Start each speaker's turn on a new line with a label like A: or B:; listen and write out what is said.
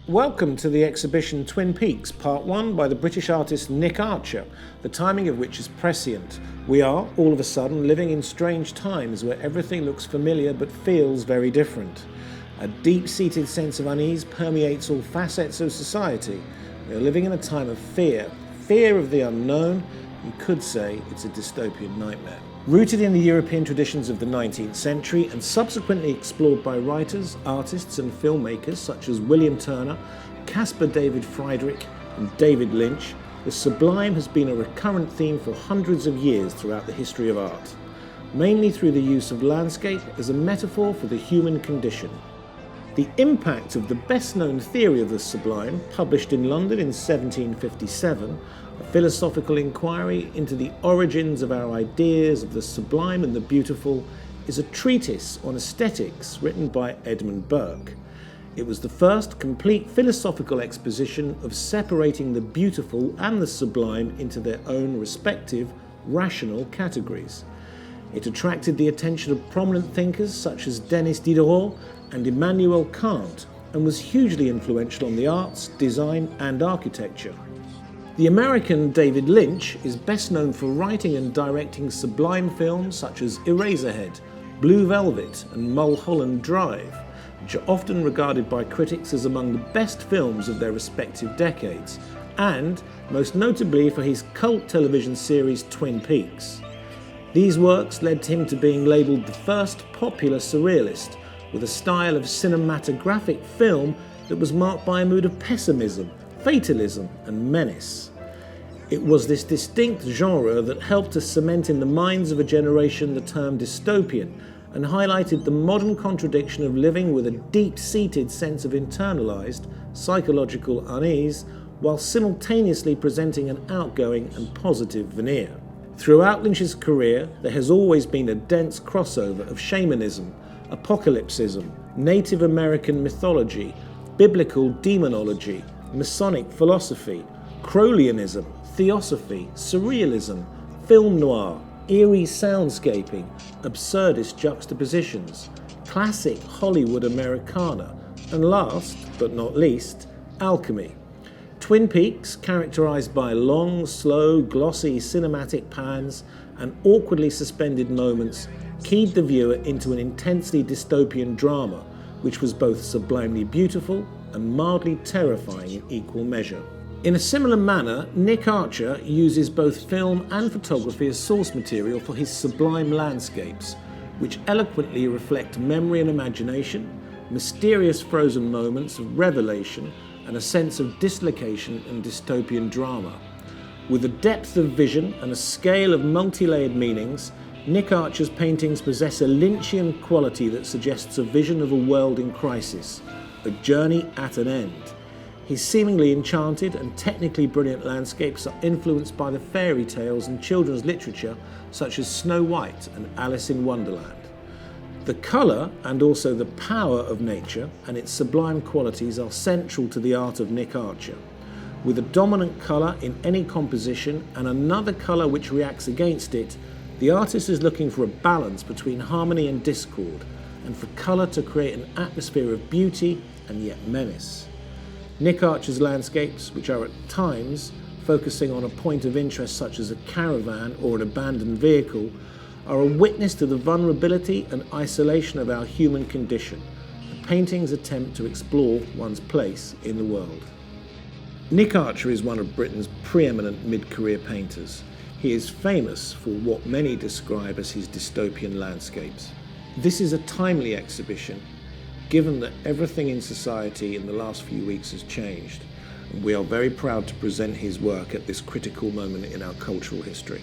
A: Welcome to the exhibition Twin Peaks, Part 1 by the British artist nickarcher, the timing of which is prescient. We are, all of a sudden, living in strange times where everything looks familiar but feels very different. A deep-seated sense of unease permeates all facets of society. We are living in a time of fear of the unknown. You could say it's a dystopian nightmare. Rooted in the European traditions of the 19th century and subsequently explored by writers, artists and filmmakers such as William Turner, Caspar David Friedrich and David Lynch, the sublime has been a recurrent theme for hundreds of years throughout the history of art, mainly through the use of landscape as a metaphor for the human condition. The impact of the best-known theory of the sublime, published in London in 1757, a philosophical enquiry into the origins of our ideas of the sublime and the beautiful, is a treatise on aesthetics written by Edmund Burke. It was the first complete philosophical exposition of separating the beautiful and the sublime into their own respective rational categories. It attracted the attention of prominent thinkers such as Denis, Diderot and Immanuel, Kant, and was hugely influential on the arts, design and architecture. The American David Lynch is best known for writing and directing sublime films such as Eraserhead, Blue Velvet and Mulholland Drive, which are often regarded by critics as among the best films of their respective decades, and most notably for his cult television series Twin Peaks. These works led him to being labelled the first popular surrealist, with a style of cinematographic film that was marked by a mood of pessimism, fatalism and menace. It was this distinct genre that helped to cement in the minds of a generation the term dystopian and highlighted the modern contradiction of living with a deep-seated sense of internalized psychological unease while simultaneously presenting an outgoing and positive veneer. Throughout Lynch's career, there has always been a dense crossover of shamanism, apocalypsism, Native American mythology, biblical demonology, Masonic philosophy, Crowleyanism, theosophy, surrealism, film noir, eerie soundscaping, absurdist juxtapositions, classic Hollywood Americana, and last but not least, alchemy. Twin Peaks, characterized by long, slow, glossy cinematic pans and awkwardly suspended moments, keyed the viewer into an intensely dystopian drama, which was both sublimely beautiful and mildly terrifying in equal measure. In a similar manner, nickarcher uses both film and photography as source material for his sublime landscapes, which eloquently reflect memory and imagination, mysterious frozen moments of revelation, and a sense of dislocation and dystopian drama. With a depth of vision and a scale of multi-layered meanings, nickarcher's paintings possess a Lynchian quality that suggests a vision of a world in crisis, a journey at an end. His seemingly enchanted and technically brilliant landscapes are influenced by the fairy tales and children's literature such as Snow White and Alice in Wonderland. The colour and also the power of nature and its sublime qualities are central to the art of nickarcher. With a dominant colour in any composition and another colour which reacts against it, the artist is looking for a balance between harmony and discord, and for colour to create an atmosphere of beauty and yet menace. Nickarcher's landscapes, which are at times focusing on a point of interest such as a caravan or an abandoned vehicle, are a witness to the vulnerability and isolation of our human condition, the painting's attempt to explore one's place in the world. Nickarcher is one of Britain's preeminent mid-career painters. He is famous for what many describe as his dystopian landscapes. This is a timely exhibition, given that everything in society in the last few weeks has changed, and we are very proud to present his work at this critical moment in our cultural history.